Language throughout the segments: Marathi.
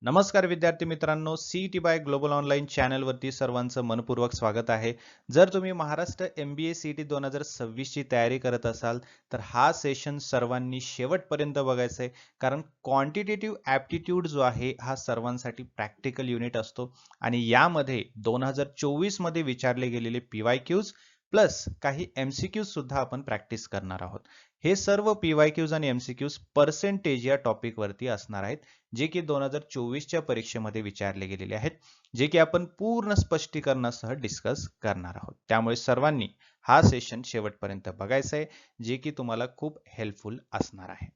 नमस्कार विद्यार्थी मित्रांनो, सीईटी बाय ग्लोबल ऑनलाईन चॅनलवरती सर्वांचं मनपूर्वक स्वागत आहे. जर तुम्ही महाराष्ट्र MBA सीईटी 2026 ची तयारी करत असाल, तर हा सेशन सर्वांनी शेवटपर्यंत बघायचा आहे. कारण क्वांटिटेटिव्ह ॲप्टिट्यूड जो आहे, हा सर्वांसाठी प्रॅक्टिकल युनिट असतो आणि यामध्ये 2024 मध्ये विचारले गेलेले PYQs प्लस काही MCQs सुद्धा आपण प्रॅक्टिस करणार आहोत. हे सर्व PYQs आणि MCQs पर्सेंटेज या टॉपिकवरती असणार आहेत. जे की 2024च्या परीक्षेमध्ये विचारले गेलेले आहेत, जे की आपण पूर्ण स्पष्टीकरणासह डिस्कस करणार आहोत. त्यामुळे सर्वांनी हा सेशन शेवटपर्यंत बघायचा आहे, जे की तुम्हाला खूप हेल्पफुल असणार आहे.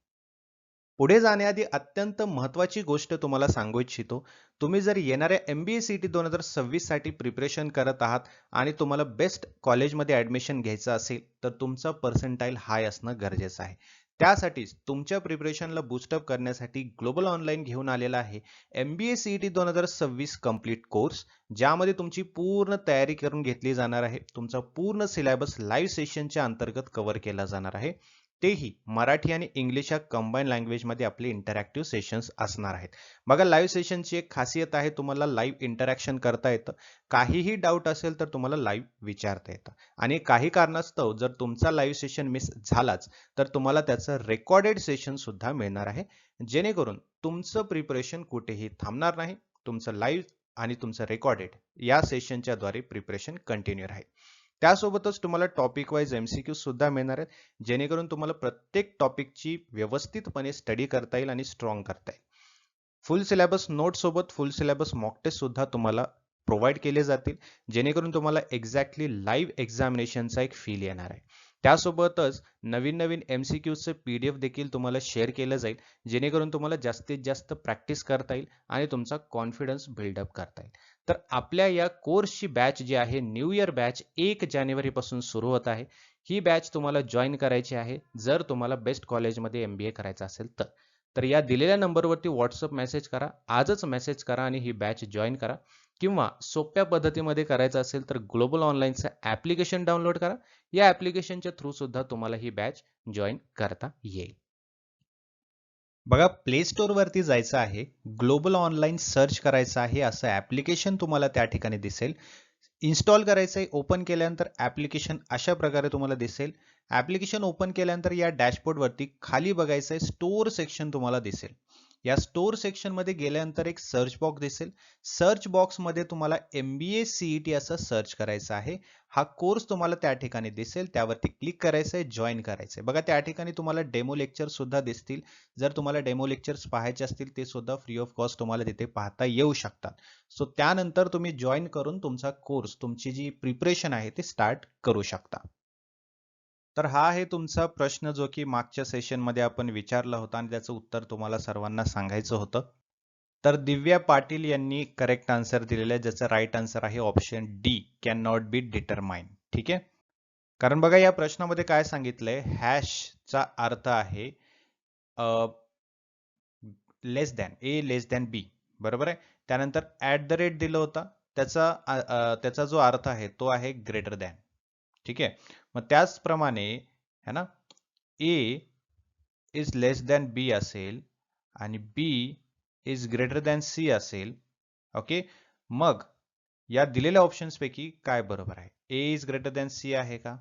पुढे जाण्याआधी अत्यंत महत्त्वाची गोष्ट तुम्हाला सांगू इच्छितो. तुम्ही जर येणाऱ्या MBA CET 2026 साठी प्रिपरेशन करत आहात आणि तुम्हाला बेस्ट कॉलेजमध्ये ॲडमिशन घ्यायचं असेल, तर तुमचा पर्सेंटाईल हाय असणं गरजेचं आहे. त्यासाठीच तुमच्या प्रिपरेशनला बूस्टअप करण्यासाठी ग्लोबल ऑनलाईन घेऊन आलेला आहे MBA CET 2026 कंप्लीट कोर्स, ज्यामध्ये तुमची पूर्ण तयारी करून घेतली जाणार आहे. तुमचा पूर्ण सिलेबस लाईव्ह सेशनच्या अंतर्गत कव्हर केला जाणार आहे. तेही मराठी आणि इंग्लिश या कंबाईन लँग्वेजमध्ये आपले इंटरॅक्टिव्ह सेशन्स असणार आहेत. बघा, लाईव्ह सेशनची एक खासियत आहे, तुम्हाला लाईव्ह इंटरॅक्शन करता येतं. काहीही डाऊट असेल तर तुम्हाला लाईव्ह विचारता येतं आणि काही कारणास्तव जर तुमचा लाईव्ह सेशन मिस झालाच तर तुम्हाला त्याचं रेकॉर्डेड सेशन सुद्धा मिळणार आहे, जेणेकरून तुमचं प्रिपरेशन कुठेही थांबणार नाही. तुमचं लाईव्ह आणि तुमचं रेकॉर्डेड या सेशनच्या द्वारे प्रिपरेशन कंटिन्यू राहील. त्यासोबतच तुम्हाला टॉपिक वाईज MCQ सुद्धा मिळणार आहेत, जेणेकरून तुम्हाला प्रत्येक टॉपिकची व्यवस्थितपणे स्टडी करता येईल आणि स्ट्रॉंग करता येईल. फुल सिलेबस नोट सोबत फुल सिलेबस मॉक टेस्ट सुद्धा तुम्हाला प्रोव्हाइड केले जातील, जेणेकरून तुम्हाला एक्झॅक्टली लाईव्ह एक्झामिनेशनचा एक फील येणार आहे. त्यासोबतच नवीन नवीन MCQचं PDF देखील तुम्हाला शेअर केलं जाईल, जेणेकरून तुम्हाला जास्तीत जास्त प्रॅक्टिस करता येईल आणि तुमचा कॉन्फिडन्स बिल्डअप करता येईल. तर आपल्या या कोर्सची बॅच जी आहे, न्यू इयर बॅच 1 जानेवारीपासून सुरू होत आहे. ही बॅच तुम्हाला जॉईन करायची आहे जर तुम्हाला बेस्ट कॉलेजमध्ये MBA करायचं असेल तर. तर या दिलेल्या नंबरवरती WhatsApp मेसेज करा, आजच मेसेज करा आणि ही बॅच जॉईन करा. किंवा सोप्या पद्धतीमध्ये करायचं असेल तर ग्लोबल ऑनलाईनचं ॲप्लिकेशन डाउनलोड करा. या ॲप्लिकेशनच्या थ्रू सुद्धा तुम्हाला ही बॅच जॉईन करता येईल. बघा, प्ले स्टोअरवरती जायचं आहे, ग्लोबल ऑनलाईन सर्च करायचं आहे, असं ॲप्लिकेशन तुम्हाला त्या ठिकाणी दिसेल. इन्स्टॉल करायचं आहे. ओपन केल्यानंतर ॲप्लिकेशन अशा प्रकारे तुम्हाला दिसेल. ॲप्लिकेशन ओपन केल्यानंतर या डॅशबोर्डवरती खाली बघायचं आहे, स्टोअर सेक्शन तुम्हाला दिसेल. या स्टोअर सेक्शनमध्ये गेल्यानंतर एक सर्च बॉक्स दिसेल. सर्च बॉक्समध्ये तुम्हाला MBA CET असं सर्च करायचं आहे. हा कोर्स तुम्हाला त्या ठिकाणी दिसेल. त्यावरती क्लिक करायचं आहे, जॉईन करायचं आहे. बघा, त्या ठिकाणी तुम्हाला डेमो लेक्चर सुद्धा दिसतील. जर तुम्हाला डेमो लेक्चर्स पाहायचे असतील, ते सुद्धा फ्री ऑफ कॉस्ट तुम्हाला तिथे पाहता येऊ शकतात. सो त्यानंतर तुम्ही जॉईन करून तुमचा कोर्स, तुमची जी प्रिपरेशन आहे ते स्टार्ट करू शकता. तर हा आहे तुमचा प्रश्न, जो की मागच्या सेशनमध्ये आपण विचारला होता आणि त्याचं उत्तर तुम्हाला सर्वांना सांगायचं होतं. तर दिव्या पाटील यांनी करेक्ट आन्सर दिलेला आहे, ज्याचा राईट आन्सर आहे option D, can not be determine. ठीक आहे. कारण बघा, या प्रश्नामध्ये काय सांगितलंय, हॅशचा अर्थ आहे लेस दॅन, ए लेस दॅन बी, बरोबर आहे. त्यानंतर ऍट द रेट दिलं होतं, त्याचा जो अर्थ आहे तो आहे ग्रेटर दॅन. ठीक आहे. मग त्याचप्रमाणे है ना, ए इज लेस दॅन बी असेल आणि बी इज ग्रेटर दॅन सी असेल. ओके. मग या दिलेल्या ऑप्शन्स पैकी काय बरोबर आहे? ए इज ग्रेटर दॅन सी आहे का?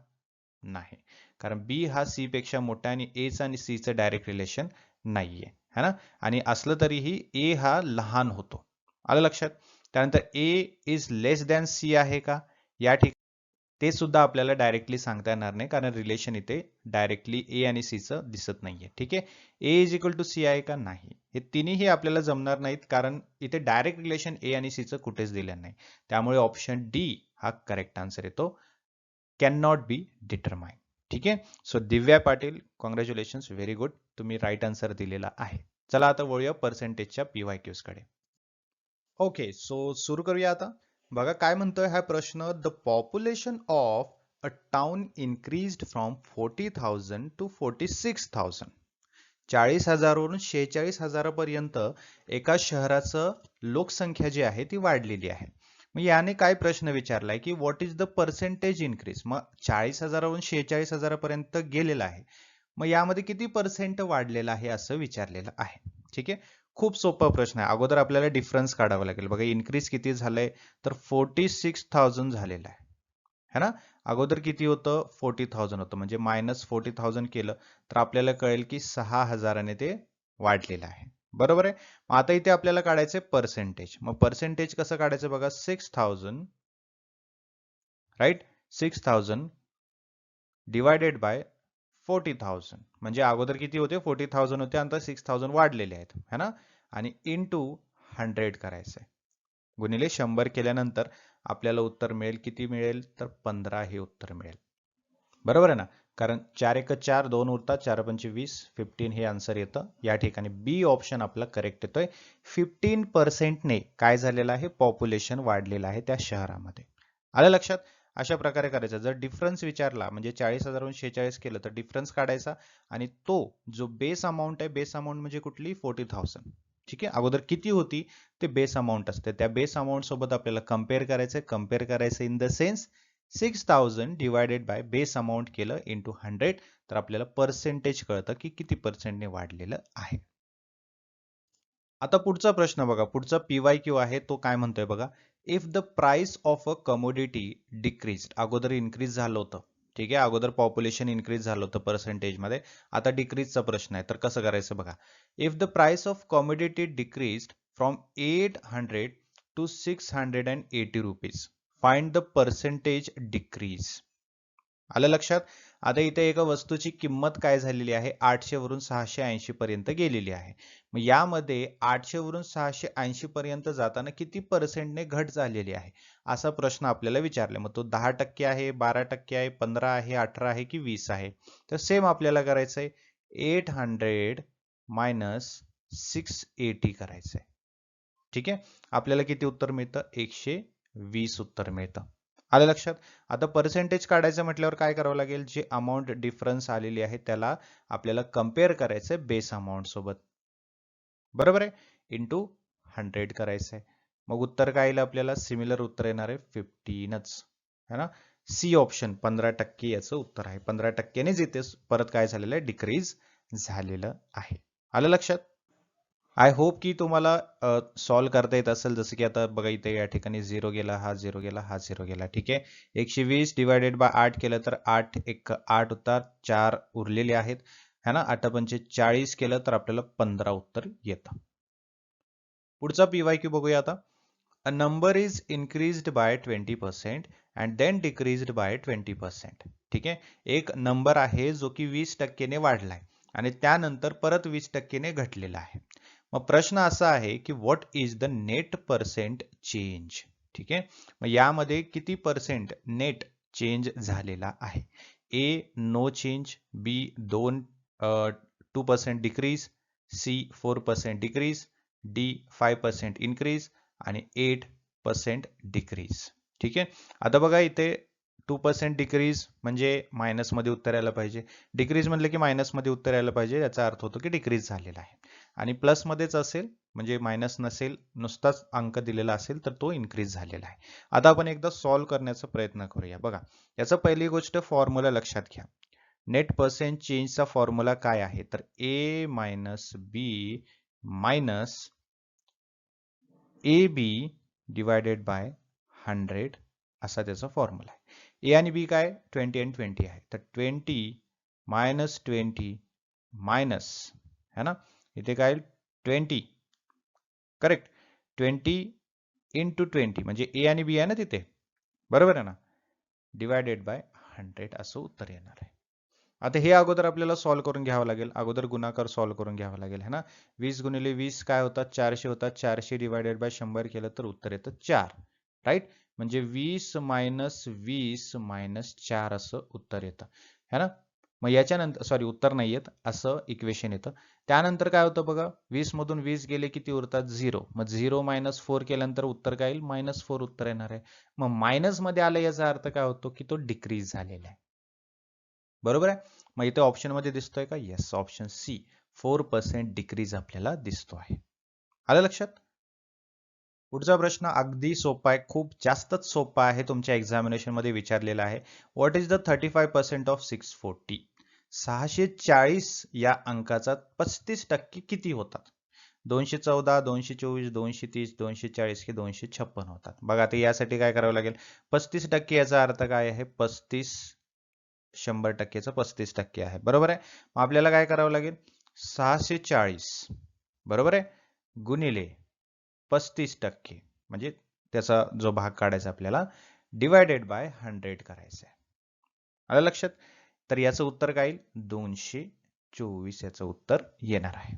नाही, कारण बी हा सी पेक्षा मोठा आणि एचं आणि सीचं डायरेक्ट रिलेशन नाहीये, है ना. आणि असलं तरीही ए हा लहान होतो. आलं लक्षात. त्यानंतर ए इज लेस दॅन सी आहे का? या ठिकाणी ते सुद्धा आपल्याला डायरेक्टली सांगता येणार नाही, कारण रिलेशन इथे डायरेक्टली ए आणि सीचं दिसत नाहीये. ठीक आहे. ए इज इक्वल टू सी आहे का? नाही. हे तिन्हीही आपल्याला जमणार नाहीत, कारण इथे डायरेक्ट रिलेशन ए आणि सीचं कुठेच दिलं नाही. त्यामुळे ऑप्शन डी हा करेक्ट आन्सर येतो, कॅन नॉट बी डिटरमाइन. ठीक आहे. So Divya Patil, congratulations, very good, तुम्ही राईट आन्सर दिलेला आहे. चला आता वळूया पर्सेंटेजच्या PYQs कडे. ओके, सो सुरू करूया आता. बघा काय म्हणतोय हा प्रश्न. The population of a town increased from 40,000 to 46,000. 40,000 वरून 46,000 पर्यंत एका शहराचं लोकसंख्या जी आहे ती वाढलेली आहे. मग याने काय प्रश्न विचारलाय की what is the percentage increase. मग 40,000 वरून 46,000 पर्यंत गेलेला आहे, मग यामध्ये किती पर्सेंट वाढलेला आहे असं विचारलेलं आहे. ठीक आहे. खूप सोपा प्रश्न आहे. अगोदर आपल्याला डिफरन्स काढावा लागेल. बघा इन्क्रीज किती झालंय तर 46,000 झालेलं आहे. है ना? अगोदर किती होतं 40,000 होतं. म्हणजे -40,000 केलं तर आपल्याला कळेल की 6,000 ने ते वाढलेलं आहे. बरोबर आहे? मग आता इथे आपल्याला काढायचंय पर्सेंटेज. मग पर्सेंटेज कसं काढायचं बघा 6,000 राईट 6,000 डिवायडेड बाय 40,000 म्हणजे अगोदर किती होते 40,000 होते आता 6,000 वाढलेले आहेत है ना आणि इंटू 100 करायचं आहे गुणिले 100 केल्यानंतर आपल्याला उत्तर मिळेल किती मिळेल तर 15 हे उत्तर मिळेल बरोबर आहे ना कारण 4 एक 4 2 उरतात 4 पंचे 20 15 हे आन्सर येतं या ठिकाणी बी ऑप्शन आपला करेक्ट येतोय 15% ने काय झालेलं आहे पॉप्युलेशन वाढलेलं आहे त्या शहरामध्ये आलं लक्षात अशा प्रकारे करायचं जर डिफरन्स विचारला म्हणजे 40,000 46 केलं तर डिफरन्स काढायचा आणि तो जो बेस अमाऊंट आहे बेस अमाऊंट म्हणजे कुठली 40,000 ठीक आहे अगोदर किती होती ते बेस अमाऊंट असते त्या बेस अमाऊंट सोबत आपल्याला कम्पेअर करायचं in the sense 6,000 divided by base amount केलं इंटू 100 तर आपल्याला पर्सेंटेज कळतं की किती पर्सेंटने वाढलेलं आहे आता पुढचा प्रश्न बघा पुढचा PYQ आहे तो काय म्हणतोय बघा if the price of a commodity decrease अगोदर इन्क्रीज झालं होतं ठीक आहे अगोदर पॉप्युलेशन इन्क्रीज झालं होतं पर्सेंटेज मध्ये आता डिक्रीजचा प्रश्न आहे तर कसं करायचं बघा if the price of commodity decrease from 800 to 680 rupees find the percentage decrease आलं लक्षात आता इथे एका वस्तूची किंमत काय झालेली आहे 800 वरून 680 पर्यंत गेलेली आहे मग यामध्ये 800 वरून 680 पर्यंत जाताना किती पर्सेंटने घट झालेली आहे असा प्रश्न आपल्याला विचारला मग तो 10% आहे 12% आहे 15 आहे 18 आहे की 20 आहे तर सेम आपल्याला करायचंय 800 मायनस 680 करायचंय ठीक आहे आपल्याला किती उत्तर मिळतं 120 उत्तर मिळतं आलं लक्षात आता पर्सेंटेज काढायचं म्हटल्यावर काय करावं लागेल जे अमाऊंट डिफरन्स आलेली आहे त्याला आपल्याला कम्पेअर करायचं बेस अमाऊंट सोबत बरोबर आहे इंटू 100 करायचं आहे मग उत्तर काय येईल आपल्याला सिमिलर उत्तर येणार आहे 15च है ना सी ऑप्शन 15% याचं उत्तर आहे 15%नेच इथे परत काय झालेलं आहे डिक्रीज झालेलं आहे आलं लक्षात आय होप की तुम्हाला सॉल्व करता येत असेल जसं की आता बघा इथे या ठिकाणी 0 गेला हा 0 गेला हा 0 गेला ठीक आहे 120 डिवायडेड बाय 8 केलं तर 8 एक 8 उत्तर 4 उरलेले आहेत है ना 8 पंचे 40 केलं तर आपल्याला 15 उत्तर येतं पुढचा PYQ बघूया आता a number is increased by 20% and then decreased by 20% ठीक आहे एक नंबर आहे जो की 20% ने वाढलाय आणि त्यानंतर परत 20% ने घटलेला आहे मग प्रश्न असा आहे की what is the net percent change ठीक आहे मग यामध्ये किती पर्सेंट नेट चेंज झालेला आहे A no change B 2% decrease C 4% decrease D 5% increase आणि 8% डिक्रीज ठीक आहे आता बघा इथे 2% डिक्रीज म्हणजे मायनस मध्ये उत्तर यायला पाहिजे डिक्रीज म्हटलं की मायनस मध्ये उत्तर यायला पाहिजे याचा अर्थ होतो की डिक्रीज झालेला आहे आणि प्लस मध्येच असेल म्हणजे मायनस नसेल नुसताच अंक दिलेला असेल तर तो इन्क्रीज झालेला आहे आता आपण एकदा सॉल्व्ह करण्याचा प्रयत्न करूया बघा याचा पहिली गोष्ट फॉर्म्युला लक्षात घ्या नेट पर्सेंट चेंजचा फॉर्म्युला काय आहे तर A minus B minus A B divided by 100 असा त्याचा फॉर्म्युला आहे ए आणि बी काय 20 आणि 20 आहे तर 20 मायनस 20 मायनस है ना इथे काय 20 करेक्ट 20 इंटू 20 म्हणजे ए आणि बी आहे ना तिथे बरोबर आहे ना डिवायडेड बाय 100 असं उत्तर येणार आहे आता हे अगोदर आपल्याला सॉल्व्ह करून घ्यावं लागेल अगोदर गुणाकार सॉल्व्ह करून घ्यावं लागेल है ना 20 गुणिले 20 काय होतात 400 होतात 400 डिवायडेड बाय 100 केलं तर उत्तर येतं 4 राईट म्हणजे 20 मायनस 20 मायनस 4 असं उत्तर येतं है ना मग याच्यानंतर सॉरी उत्तर नाही येत असं इक्वेशन येतं त्यानंतर काय होतं बघा 20 मधून 20 गेले किती उरतात 0 मग 0 मायनस 4 केल्यानंतर उत्तर काय येईल -4 उत्तर येणार आहे मग मायनस मध्ये आलं याचा अर्थ काय होतो की तो डिक्रीज झालेला आहे बरोबर आहे मग इथे ऑप्शन मध्ये दिसतोय का येस ऑप्शन सी 4% डिक्रीज आपल्याला दिसतो आहे आलं लक्षात पुढचा प्रश्न अगदी सोपा आहे खूप जास्तच सोपा आहे तुमच्या एक्झामिनेशन मध्ये विचारलेला आहे व्हॉट इज द 35% ऑफ 640 640 या अंकाचा 35% किती होतात 214, 224, 230, 240 की 256 होतात. बघा आता यासाठी काय करावं लागेल, 35% याचा अर्थ काय आहे, 35 100%चं 35% आहे, बरोबर आहे. मग आपल्याला काय करावं लागेल, 640 बरोबर आहे गुणिले 35% म्हणजे त्याचा जो भाग काढायचा आपल्याला डिवायडेड बाय 100 करायचं आहे. आलं लक्षात. तर याचं उत्तर काय येईल, 224 याचं उत्तर येणार आहे.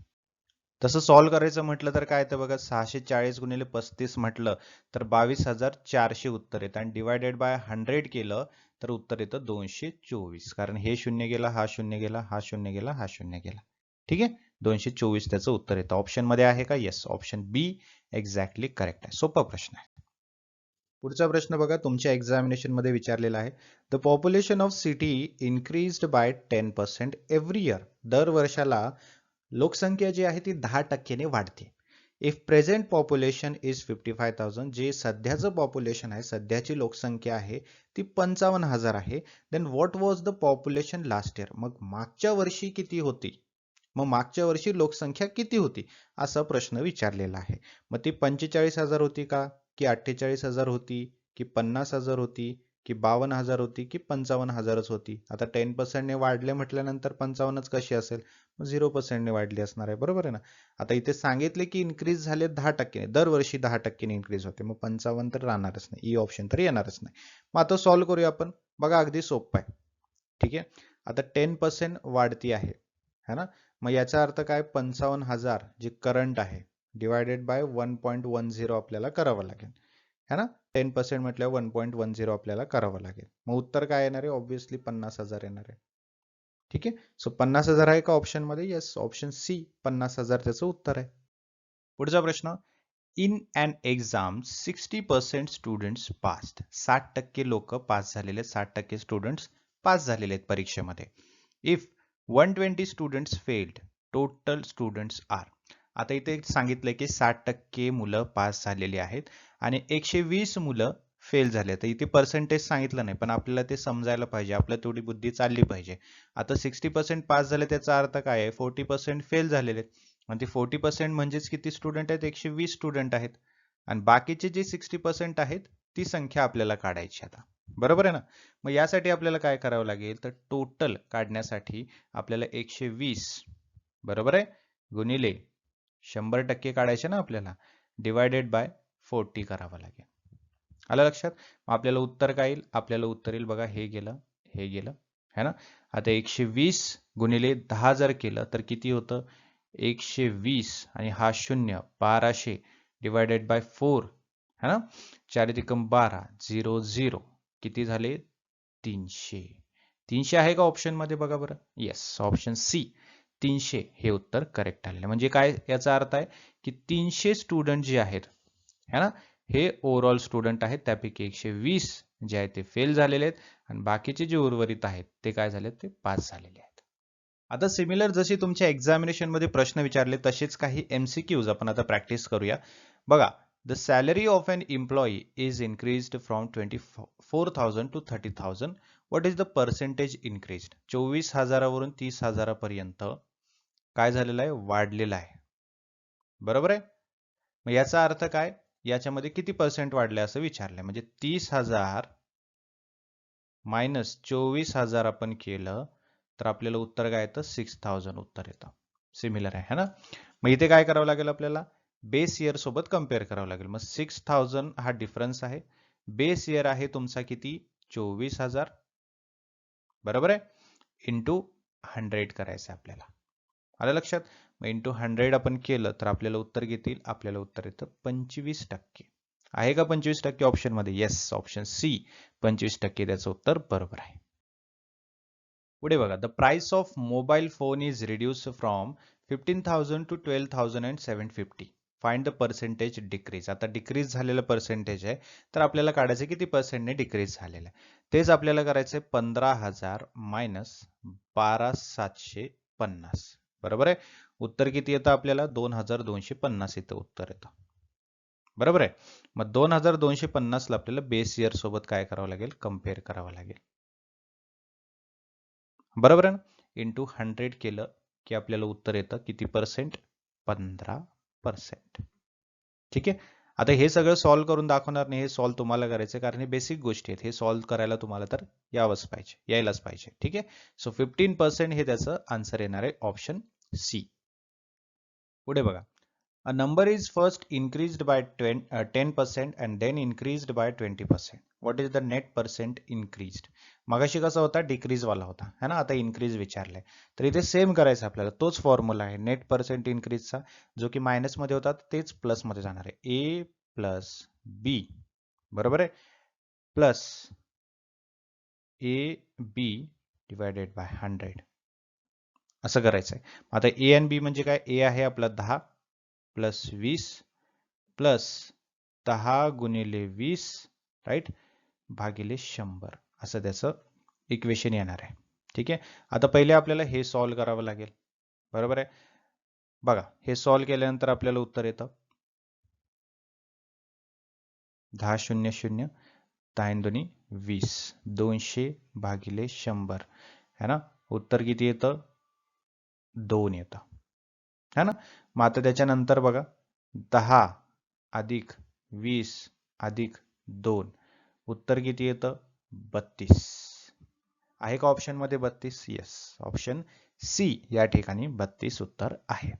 तसं सॉल्व्ह करायचं म्हटलं तर काय, तर बघा 640 गुणिले 35 म्हटलं तर 22,400 उत्तर येतं आणि डिवायडेड बाय 100 केलं तर उत्तर येतं 224. कारण हे शून्य गेला, हा शून्य गेला, हा शून्य गेला, हा शून्य गेला. ठीक आहे, 224 त्याचं उत्तर येतं. ऑप्शन मध्ये आहे का, येस, ऑप्शन बी एक्झॅक्टली करेक्ट आहे. सोपा प्रश्न आहे. पुढचा प्रश्न बघा, तुमच्या एक्झामिनेशन मध्ये विचारलेला आहे. The population of city increased by 10% every year. दर वर्षाला लोकसंख्या जी आहे ती 10% वाढते. इफ प्रेझेंट पॉप्युलेशन इज 55,000, जे सध्याचं पॉप्युलेशन आहे, सध्याची लोकसंख्या आहे ती 55,000 आहे, then what was the population last year. मग मागच्या वर्षी किती होती, मग मागच्या वर्षी लोकसंख्या किती होती, असा प्रश्न विचारलेला आहे. मग ती 45,000 होती का, की 48,000 होती, की 50,000 होती, की 52,000 होती, की 55,000च होती. आता 10% ने वाढले म्हटल्यानंतर 55च कशी असेल, 0% ने वाढली असणार आहे, बरोबर आहे ना. आता इथे सांगितले की इन्क्रीज झाले 10%, दरवर्षी 10% इन्क्रीज होते, मग 55 तर राहणारच नाही, ई ऑप्शन तर येणारच नाही. मग आता सॉल्व्ह करूया आपण. बघा अगदी सोपं आहे. ठीक आहे, आता 10% वाढती आहे है ना. मग याचा अर्थ काय, 55,000 जे करंट आहे डिवायडेड बाय 1.10 आपल्याला करावं लागेल है ना. 10% म्हटल्यावर 1.10 आपल्याला करावं लागेल. मग उत्तर काय येणार आहे, ऑब्व्हियसली 50,000 येणार आहे. ठीक आहे, सो 50,000 आहे का ऑप्शन मध्ये, येस, ऑप्शन सी 50,000 त्याचं उत्तर आहे. पुढचा प्रश्न, in an exam 60% students passed. 60% लोक पास झालेले, 60% स्टुडंट्स पास झालेले आहेत परीक्षेमध्ये. If 120 students failed, total students are. आता इथे सांगितलंय की 60% मुलं पास झालेली आहेत आणि 120 मुलं फेल झाले. तर इथे पर्सेंटेज सांगितलं नाही, पण आपल्याला ते समजायला पाहिजे, आपल्याला तेवढी बुद्धी चालली पाहिजे. आता 60% पास झाले त्याचा अर्थ काय आहे, 40% फेल झालेले आहेत. आणि ते 40% म्हणजेच किती स्टुडंट आहेत, 120 स्टुडंट आहेत. आणि बाकीचे जे 60% आहेत ती संख्या आपल्याला काढायची आता, बरोबर आहे ना. मग यासाठी आपल्याला काय करावं लागेल, तर टोटल काढण्यासाठी आपल्याला 120 बरोबर आहे गुणिले 100% काढायचे ना आपल्याला, डिवायडेड बाय 40 करावं लागेल. आलं लक्षात. मग आपल्याला उत्तर काय येईल, आपल्याला उत्तर येईल बघा, हे गेलं, हे गेलं है ना. आता 120 गुणिले 10 जर केलं तर किती होतं, 120 आणि हा शून्य 1200 डिवायडेड बाय 4 है ना. 4 त्रिकम 12, 0 0 किती झाले, 300. 300 आहे का ऑप्शन मध्ये, बघा बरं, येस, ऑप्शन सी 300 हे उत्तर करेक्ट आलेलं. म्हणजे काय याचा अर्थ आहे की 300 स्टुडंट जे आहेत है ना, हे ओव्हरऑल स्टुडंट आहेत, त्यापैकी 120 जे आहेत ते फेल झालेले आहेत आणि बाकीचे जे उर्वरित आहेत ते काय झाले, ते पास झालेले आहेत. आता सिमिलर जशी तुमच्या एक्झामिनेशन मध्ये प्रश्न विचारले तसेच काही MCQs आपण आता प्रॅक्टिस करूया. बघा, the salary of an employee is increased from 24,000 to 30,000. What is the percentage increased. 24,000 वरून 30,000 पर्यंत काय झालेलं आहे, वाढलेलं आहे, बरोबर आहे. मग याचा अर्थ काय, याच्यामध्ये किती पर्सेंट वाढले असं विचारलंय. म्हणजे 30,000 मायनस 24,000 आपण केलं तर आपल्याला उत्तर काय येतं, 6,000 उत्तर येतं. सिमिलर आहे ना. मग इथे काय करावं लागेल, आपल्याला बेस इयर सोबत कम्पेअर करावं लागेल. मग 6,000 हा डिफरन्स आहे, बेस इयर आहे तुमचा किती, 24,000 बरोबर आहे, इंटू 100 करायचं आपल्याला. आलं लक्षात. मग इंटू 100 आपण केलं तर आपल्याला उत्तर घेतील, आपल्याला उत्तर येतं 25%. आहे का 25% ऑप्शन मध्ये, येस, ऑप्शन सी 25% त्याचं उत्तर बरोबर आहे. पुढे बघा, the price of mobile phone is reduce from 15,000 to 12,750. Find the percentage decrease. आता डिक्रीज झालेलं पर्सेंटेज आहे, तर आपल्याला काढायचं किती पर्सेंटने डिक्रीज झालेलं आहे. तेच आपल्याला करायचंय, 15,000 मायनस 12,750 बरोबर आहे. उत्तर किती येतं आपल्याला, 2,250 येतं उत्तर येतं, बरोबर आहे. मग 2,250 ला आपल्याला बेस इयर सोबत काय करावं लागेल, कम्पेअर करावं लागेल, बरोबर आहे ना. इंटू 100 केलं की आपल्याला उत्तर येतं किती पर्सेंट, 15%. ठीक आहे. आता हे सगळं सॉल्व्ह करून दाखवणार नाही, हे सॉल्व्ह तुम्हाला करायचं कारण हे बेसिक गोष्टी आहेत. हे सॉल्व्ह करायला तुम्हाला तर यायलाच पाहिजे. ठीक आहे. सो 15% हे त्याचं आन्सर येणार आहे ऑप्शन सी. पुढे बघा. A number is first increased by 10% and then increased by 20%. What is the net percent increased? मगाशी कसा होता डिक्रीज वाला होता है ना, आता इन्क्रीज विचारलाय तर इथे सेम करायचं आपल्याला, तोच फॉर्म्युला आहे नेट पर्सेंट इन्क्रीजचा, जो की मायनस मध्ये होता तेच प्लस मध्ये जाणार आहे. ए प्लस बी बरोबर आहे, plus A B divided by 100 असं करायचं आहे. आता ए आणि बी म्हणजे काय, ए आहे आपला 10 प्लस 20 प्लस 10 गुणिले 20 राईट भागिले 100 असं त्याचं इक्वेशन येणार आहे. ठीक आहे. आता पहिले आपल्याला हे सॉल्व्ह करावं लागेल. बरोबर आहे. बघा हे सॉल्व्ह केल्यानंतर आपल्याला उत्तर येतं 10 0 0 10 दुनी 20 200 भागिले 100 है ना, उत्तर किती येतं 2 येतं है ना. मग आता त्याच्यानंतर बघा 10 अधिक 20 अधिक 2 उत्तर किती येतं 32 आहे का ऑप्शन मध्ये 32? येस, ऑप्शन सी या ठिकाणी 32 उत्तर आहे.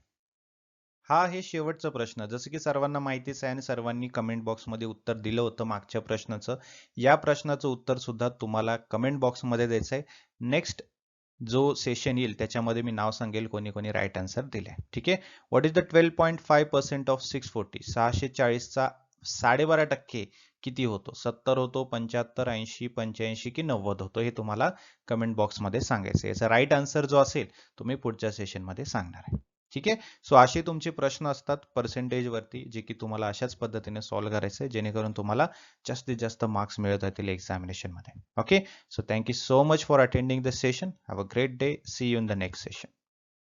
हा आहे शेवटचा प्रश्न. जसं की सर्वांना माहितीच आहे आणि सर्वांनी कमेंट बॉक्समध्ये उत्तर दिलं होतं मागच्या प्रश्नाचं. या प्रश्नाचं उत्तर सुद्धा तुम्हाला कमेंट बॉक्समध्ये द्यायचं आहे. नेक्स्ट जो सेशन येईल त्याच्यामध्ये मी नाव सांगेल कोणी कोणी राईट आन्सर दिले. ठीक आहे. What is the 12.5% of 640? 640चा 12.5% किती होतो? 70 होतो, 75, 80, 85 की 90 होतो? हे तुम्हाला कमेंट बॉक्समध्ये सांगायचं. याचा राईट आन्सर जो असेल तुम्ही पुढच्या सेशनमध्ये सांगणार आहे. ठीक आहे. सो असे तुमचे प्रश्न असतात पर्सेंटेज वरती, जे की तुम्हाला अशाच पद्धतीने सॉल्व्ह करायचे आहे, जेणेकरून तुम्हाला जास्तीत जास्त मार्क्स मिळत राहतील एक्झामिनेशन मध्ये. Okay. So thank you so much for attending this session. Have a great day. See you in the next session.